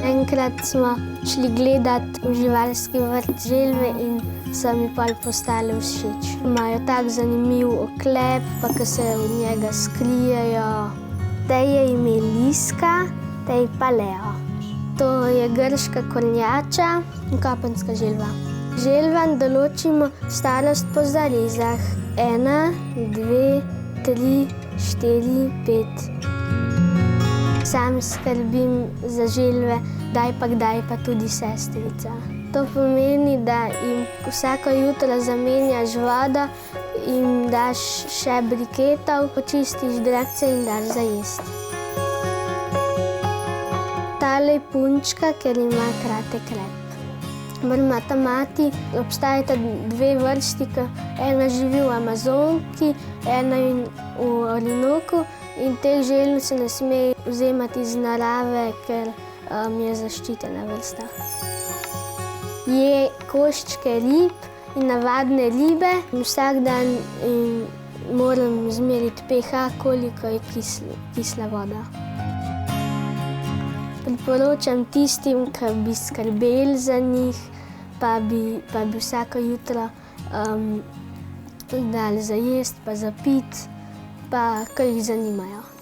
Enkrat smo šli gledat v živalski vrt želve in so mi pol postale všeč. Imajo tak zanimiv oklep, pa ko se v njega skrijejo. Tej je ime Liska, tej pa Leo. To je grška kornjača in kopenska želva. Želvam določimo starost po zarezah. 1, 2, 3, 4, 5. Sam skrbim za želve, kdaj pa tudi sestrica. To pomeni, da jim vsako jutro zamenjaš vodo, jim daš še briketov, počistiš drekce in daš za jesti. Tale je punčka, ker ima kratek rep. Imata mati, obstajata dve vrsti, ena živi v Amazonki, ena v Orinoku in teh želv se ne sme vzemati iz narave, ker je zaščitena vrsta. Je koščke rib in navadne ribe. Vsak dan moram izmeriti pH, koliko je kisla voda. Priporočam tistim, ki bi skrbeli za njih, pa bi vsako jutro dali za jesti pa za piti, pa ki jih zanimajo.